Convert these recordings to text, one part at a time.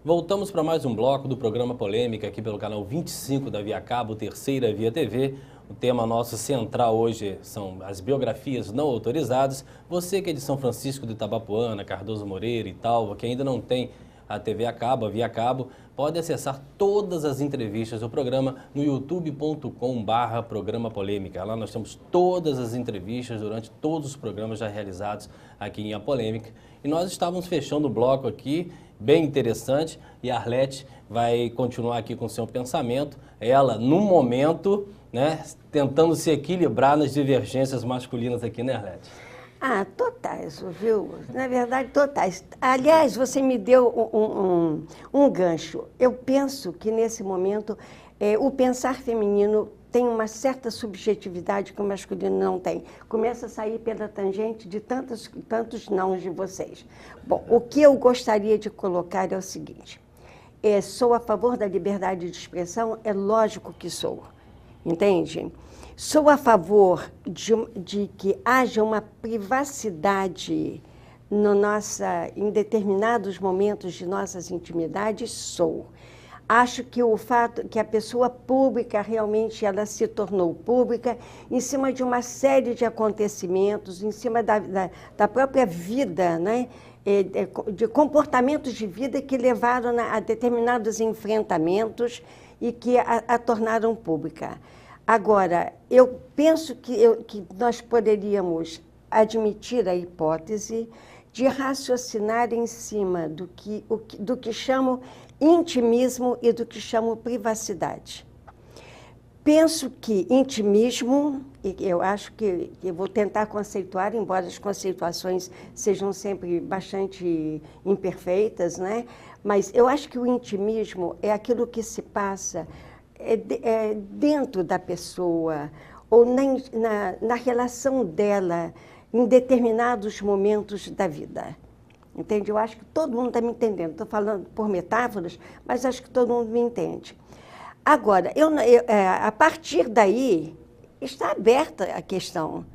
Voltamos para mais um bloco do programa Polêmica aqui pelo canal 25 da Via Cabo, terceira Via TV. O tema nosso central hoje são as biografias não autorizadas. Você que é de São Francisco do Itabapoana, Cardoso Moreira e Talva, que ainda não tem a TV a cabo, a Via Cabo, pode acessar todas as entrevistas do programa no youtube.com/programa polêmica. Lá nós temos todas as entrevistas durante todos os programas já realizados aqui em A Polêmica. E nós estávamos fechando o bloco aqui, bem interessante, e a Arlete vai continuar aqui com o seu pensamento. Ela, no momento, né, tentando se equilibrar nas divergências masculinas aqui, né, Arlete? Ah, totais, viu? Na verdade, totais. Aliás, você me deu um gancho. Eu penso que, nesse momento, o pensar feminino tem uma certa subjetividade que o masculino não tem. Começa a sair pela tangente de tantos nãos de vocês. Bom, o que eu gostaria de colocar é o seguinte. Sou a favor da liberdade de expressão? É lógico que sou. Entende? Sou a favor de que haja uma privacidade em determinados momentos de nossas intimidades? Sou. Acho que o fato que a pessoa pública realmente ela se tornou pública em cima de uma série de acontecimentos, em cima da própria vida, né? De comportamentos de vida que levaram a determinados enfrentamentos e que a tornaram pública. Agora, eu penso que nós poderíamos admitir a hipótese de raciocinar em cima do que chamo intimismo e do que chamo privacidade. Penso que intimismo, e eu acho que eu vou tentar conceituar, embora as conceituações sejam sempre bastante imperfeitas, né? Mas eu acho que o intimismo é aquilo que se passa dentro da pessoa ou na relação dela em determinados momentos da vida. Entende? Eu acho que todo mundo está me entendendo. Estou falando por metáforas, mas acho que todo mundo me entende. Agora, a partir daí, está aberta a questão.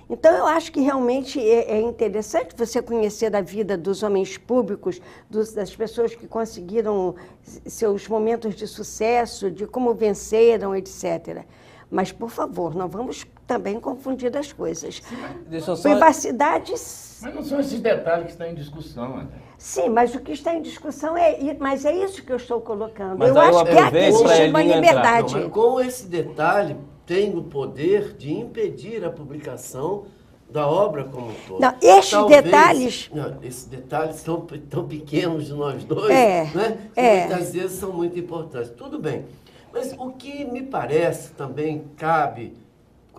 Então, eu acho que realmente é interessante você conhecer a vida dos homens públicos, das pessoas que conseguiram seus momentos de sucesso, de como venceram, etc. Mas, por favor, não vamos também confundir as coisas. Deixa eu só... Privacidades... Mas não são esses detalhes que estão em discussão, André. Sim, mas o que está em discussão mas é isso que eu estou colocando. Mas eu acho que aqui existe uma liberdade. Não, mas com esse detalhe, tem o poder de impedir a publicação da obra como um todo. Não, estes detalhes... Não, esses detalhes são tão pequenos de nós dois, né? Muitas vezes são muito importantes. Tudo bem. Mas o que me parece também cabe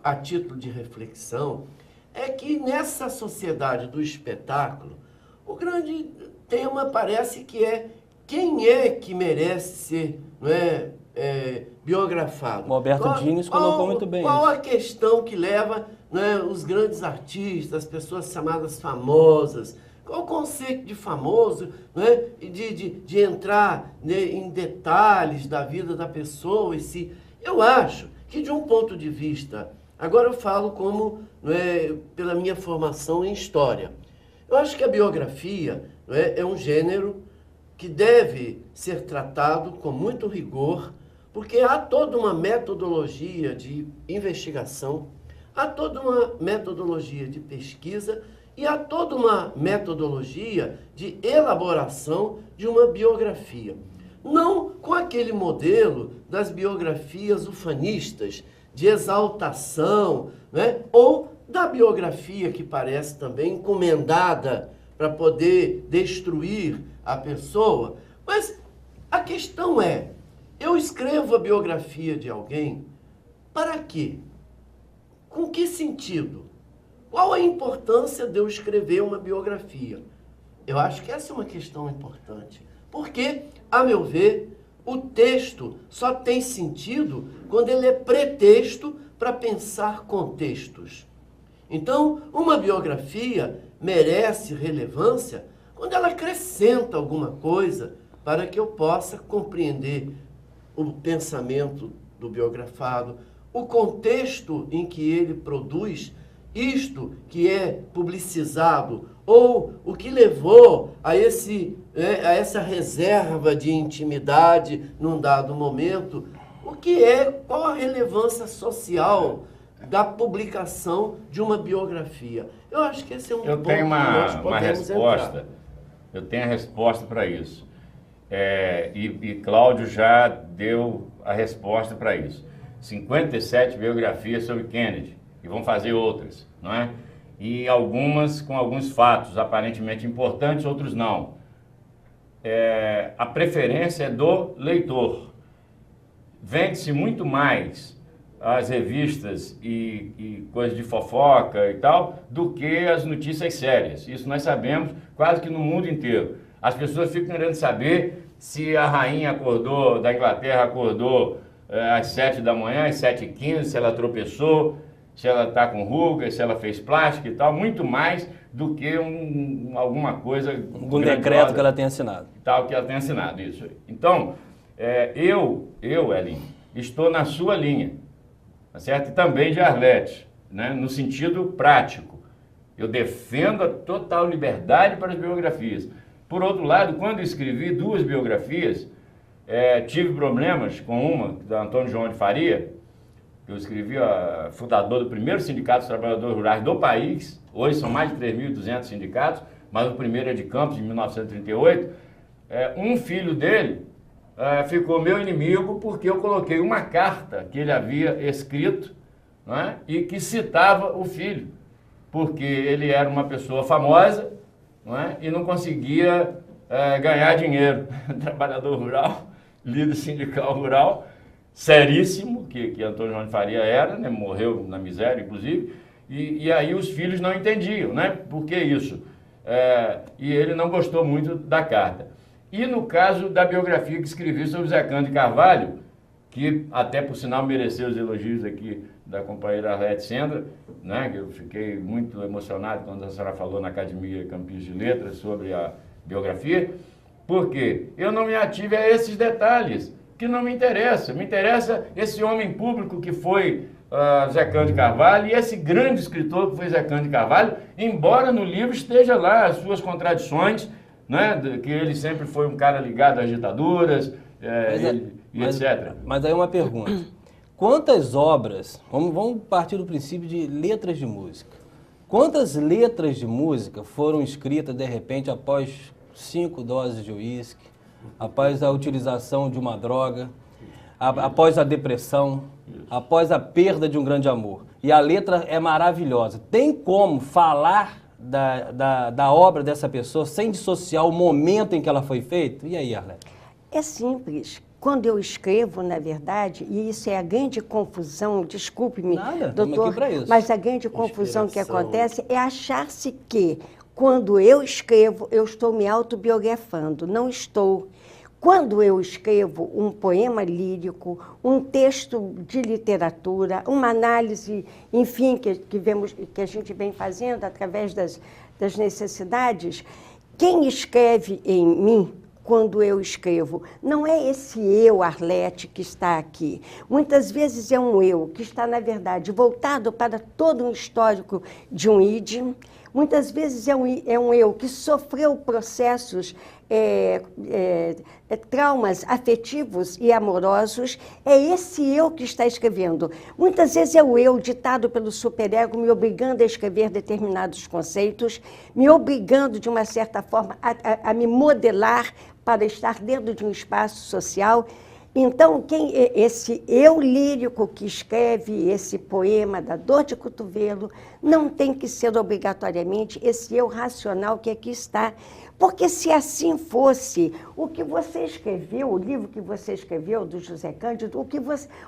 a título de reflexão é que nessa sociedade do espetáculo, o grande tema parece que é quem é que merece ser, não é, biografado. O Alberto Diniz colocou muito bem Qual a questão que leva, né, os grandes artistas, as pessoas chamadas famosas? Qual o conceito de famoso, né, de entrar, né, em detalhes da vida da pessoa em si? Eu acho que, de um ponto de vista, agora eu falo como, né, pela minha formação em história, eu acho que a biografia, né, é um gênero que deve ser tratado com muito rigor, porque há toda uma metodologia de investigação, há toda uma metodologia de pesquisa e há toda uma metodologia de elaboração de uma biografia. Não com aquele modelo das biografias ufanistas, de exaltação, né? Ou da biografia que parece também encomendada para poder destruir a pessoa. Mas a questão é, eu escrevo a biografia de alguém para quê? Com que sentido? Qual a importância de eu escrever uma biografia? Eu acho que essa é uma questão importante. Porque, a meu ver, o texto só tem sentido quando ele é pretexto para pensar contextos. Então, uma biografia merece relevância quando ela acrescenta alguma coisa para que eu possa compreender o pensamento do biografado, o contexto em que ele produz isto que é publicizado Ou o que levou a essa reserva de intimidade num dado momento? Qual a relevância social da publicação de uma biografia? Eu acho que esse é um ponto que nós podemos entrar. Eu tenho a resposta para isso. E Cláudio já deu a resposta para isso. 57 biografias sobre Kennedy, e vão fazer outras, não é? E algumas com alguns fatos aparentemente importantes, outros não. A preferência é do leitor. Vende-se muito mais as revistas e coisas de fofoca e tal, do que as notícias sérias. Isso nós sabemos quase que no mundo inteiro. As pessoas ficam querendo saber se a rainha da Inglaterra acordou às 7 da manhã, às 7h15, se ela tropeçou, se ela está com rugas, se ela fez plástica e tal, muito mais do que alguma coisa... Algum decreto que ela tenha assinado. Tal, que ela tenha assinado, isso. Então, eu, Elinho, estou na sua linha, tá certo? E também de Arlete, né? No sentido prático. Eu defendo a total liberdade para as biografias. Por outro lado, quando escrevi 2 biografias, tive problemas com uma, da Antônio João de Faria. Eu escrevi, fundador do primeiro sindicato dos trabalhadores rurais do país. Hoje são mais de 3.200 sindicatos, mas o primeiro é de Campos, de 1938. Um filho dele ficou meu inimigo porque eu coloquei uma carta que ele havia escrito, né, e que citava o filho, porque ele era uma pessoa famosa, não é? E não conseguia ganhar dinheiro. Trabalhador rural, líder sindical rural, seríssimo, que Antônio João de Faria era, né? Morreu na miséria, inclusive, e aí os filhos não entendiam, né? Por que isso? E ele não gostou muito da carta. E no caso da biografia que escrevi sobre Zé Cândido de Carvalho, que até por sinal mereceu os elogios aqui da companheira Arlete Sendra, né, que eu fiquei muito emocionado quando a senhora falou na Academia Campos de Letras sobre a biografia, porque eu não me ative a esses detalhes, que não me interessa. Me interessa esse homem público que foi Zé Cândido de Carvalho e esse grande escritor que foi Zé Cândido de Carvalho, embora no livro esteja lá as suas contradições, né, que ele sempre foi um cara ligado às ditaduras, etc. Mas aí uma pergunta. Quantas obras, vamos partir do princípio de letras de música, quantas letras de música foram escritas de repente após 5 doses de uísque, após a utilização de uma droga, após a depressão, após a perda de um grande amor? E a letra é maravilhosa. Tem como falar da obra dessa pessoa sem dissociar o momento em que ela foi feita? E aí, Arlete? É simples. Quando eu escrevo, na verdade, e isso é a grande confusão, desculpe-me, doutor, mas a grande confusão que acontece é achar-se que, quando eu escrevo, eu estou me autobiografando. Não estou. Quando eu escrevo um poema lírico, um texto de literatura, uma análise, enfim, que a gente vem fazendo através das necessidades, quem escreve em mim, quando eu escrevo, não é esse eu, Arlete, que está aqui. Muitas vezes é um eu que está, na verdade, voltado para todo um histórico de um id. Muitas vezes é um eu que sofreu processos, traumas afetivos e amorosos. É esse eu que está escrevendo. Muitas vezes é o eu ditado pelo superego, me obrigando a escrever determinados conceitos, me obrigando, de uma certa forma, a me modelar para estar dentro de um espaço social. Então, esse eu lírico que escreve esse poema da dor de cotovelo não tem que ser obrigatoriamente esse eu racional que aqui está. Porque se assim fosse, o que você escreveu, o livro que você escreveu do José Cândido,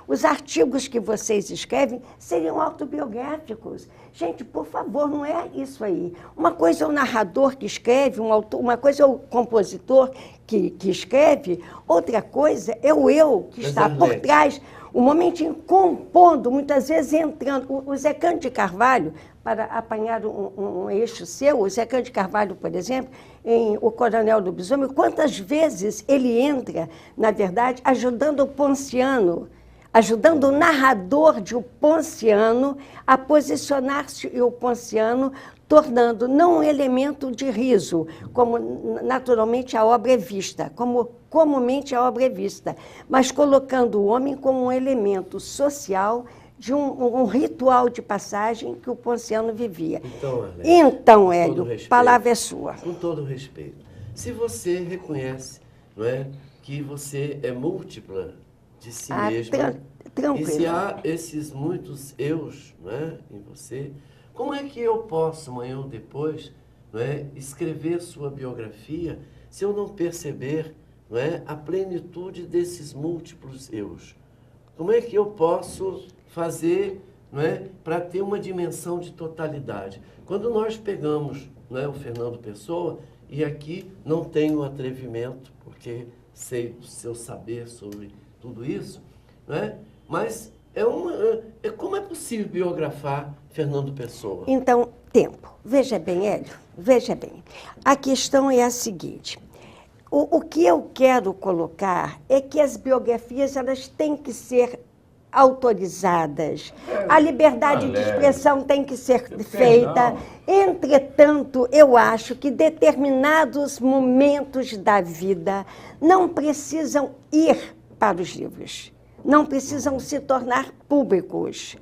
os artigos que vocês escrevem seriam autobiográficos. Gente, por favor, não é isso aí. Uma coisa é o narrador que escreve, uma coisa é o compositor que escreve, outra coisa é o eu que está por trás, o momentinho compondo, muitas vezes entrando. O Zé Cândido de Carvalho, para apanhar um eixo seu, o Zé Cândido de Carvalho, por exemplo, em O Coronel Lobisomem, quantas vezes ele entra, na verdade, ajudando o Ponciano, ajudando o narrador de O Ponciano a posicionar-se, e o Ponciano tornando não um elemento de riso, como naturalmente a obra é vista, como comumente a obra é vista, mas colocando o homem como um elemento social de um ritual de passagem que o Ponciano vivia. Então, Hélio, a palavra é sua. Com todo respeito, se você reconhece, não é, que você é múltipla de si mesma, e se há esses muitos eus, não é, em você, como é que eu posso, amanhã ou depois, não é, escrever sua biografia se eu não perceber, não é, a plenitude desses múltiplos eus? Como é que eu posso fazer, não é, para ter uma dimensão de totalidade? Quando nós pegamos, não é, o Fernando Pessoa, e aqui não tenho atrevimento, porque sei do seu saber sobre tudo isso, não é? Mas como é possível biografar Fernando Pessoa? Então, tempo. Veja bem, Hélio, veja bem. A questão é a seguinte. O que eu quero colocar é que as biografias elas têm que ser autorizadas. A liberdade de expressão tem que ser feita. Entretanto, eu acho que determinados momentos da vida não precisam ir para os livros. Não precisam se tornar públicos.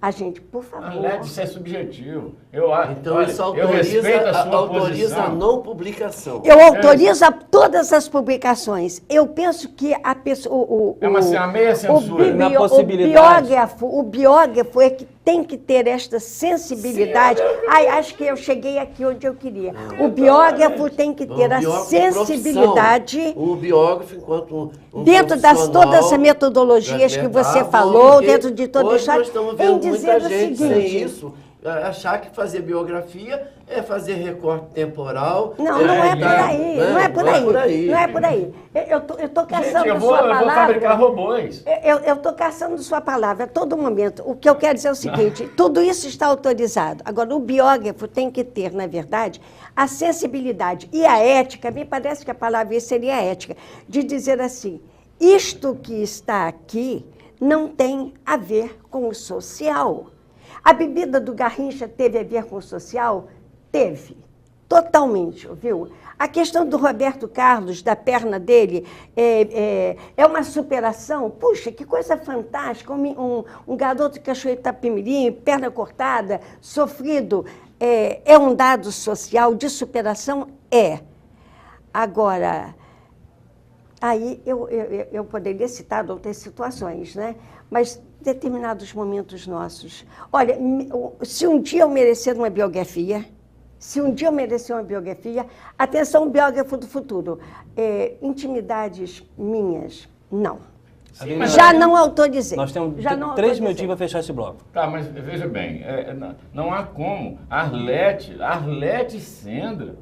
A gente, por favor... Isso é subjetivo. Eu acho. Então, olha, isso eu respeito a sua autoriza a posição. não publicação. Eu autorizo todas as publicações. Eu penso que a pessoa... uma meia censura. Na possibilidade. O biógrafo é que tem que ter esta sensibilidade. Ai, acho que eu cheguei aqui onde eu queria. O biógrafo tem que ter a sensibilidade... O biógrafo, enquanto dentro das todas as metodologias que você falou, dentro de toda a história, em dizer o seguinte... Sem isso, achar que fazer biografia é fazer recorte temporal. Não, não é por aí. Não é por aí. Não é por aí. Eu estou caçando sua palavra. Eu vou fabricar robôs. Eu estou caçando sua palavra a todo momento. O que eu quero dizer é o seguinte, tudo isso está autorizado. Agora, o biógrafo tem que ter, na verdade, a sensibilidade e a ética, me parece que a palavra seria a ética, de dizer assim, isto que está aqui não tem a ver com o social. A bebida do Garrincha teve a ver com o social? Teve, totalmente, viu? A questão do Roberto Carlos, da perna dele, é uma superação. Puxa, que coisa fantástica, um garoto cachoeiro Itapemirim, perna cortada, sofrido, é um dado social de superação? É. Agora, aí eu poderia citar outras situações, né? Mas determinados momentos nossos. Olha, se um dia eu merecer uma biografia, atenção, biógrafo do futuro, intimidades minhas, não. Sim, já não autorizei. Nós temos já não 3 minutinhos para fechar esse bloco. Tá, mas veja bem, não há como. Arlete Sendra,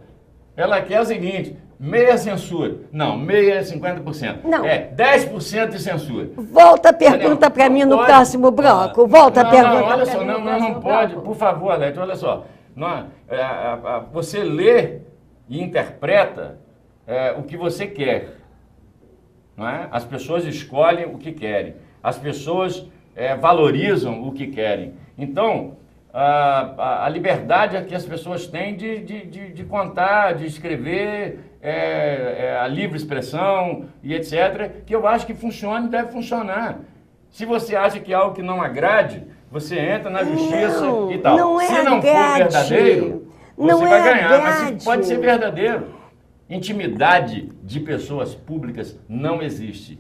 ela quer o seguinte... Meia censura. Não, meia é 50%. Não. 10% de censura. Volta a pergunta para mim no próximo bloco. Volta a pergunta. Olha só, não pode. Por favor, Arlete, olha só. Você lê e interpreta o que você quer. Não é? As pessoas escolhem o que querem. As pessoas valorizam o que querem. Então... A liberdade que as pessoas têm de contar, de escrever, a livre expressão e etc., que eu acho que funciona e deve funcionar. Se você acha que é algo que não agrade, você entra na justiça e tal. Se não for verdadeiro, você vai ganhar, mas pode ser verdadeiro. Intimidade de pessoas públicas não existe.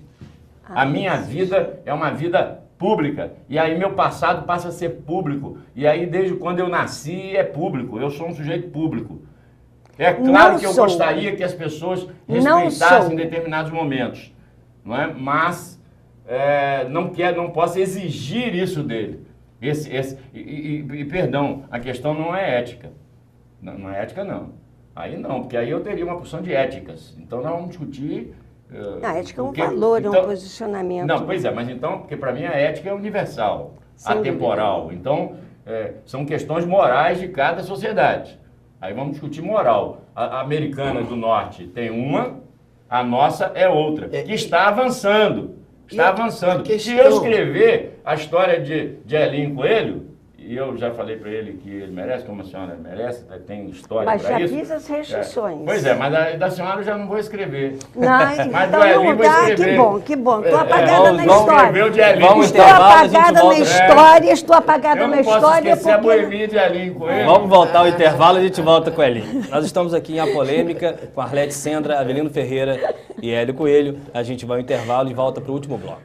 A minha vida é uma vida pública, e aí meu passado passa a ser público, e aí desde quando eu nasci é público, eu sou um sujeito público. É claro que eu gostaria que as pessoas respeitassem em determinados momentos, não é? Mas não posso exigir isso dele. Perdão, a questão não é ética. Não é ética, não. Aí não, porque aí eu teria uma porção de éticas. Então nós vamos discutir... A ética é um valor, é um posicionamento. Não, pois é, mas então, porque para mim a ética é universal, atemporal. Então, são questões morais de cada sociedade. Aí vamos discutir moral. A americana do norte tem uma, a nossa é outra, que está avançando. Está avançando. Se eu escrever a história de Elinho Coelho, e eu já falei para ele que ele merece, como a senhora merece, tem história para Mas isso. já fiz as restrições. Pois é, mas da senhora eu já não vou escrever. Não, Mas então do Elinho vou escrever. que bom. Estou apagada vamos- na vamos história. escrever o de Elinho. Vamos Estou intervalo, a gente apagada volta. na história, estou apagada Eu na não posso história esquecer a porque... boemia de Elinho com ele. Vamos voltar ao intervalo e a gente volta com o Elinho. Nós estamos aqui em A Polêmica com Arlete Sendra, Avelino Ferreira e Hélio Coelho. A gente vai ao intervalo e volta para o último bloco.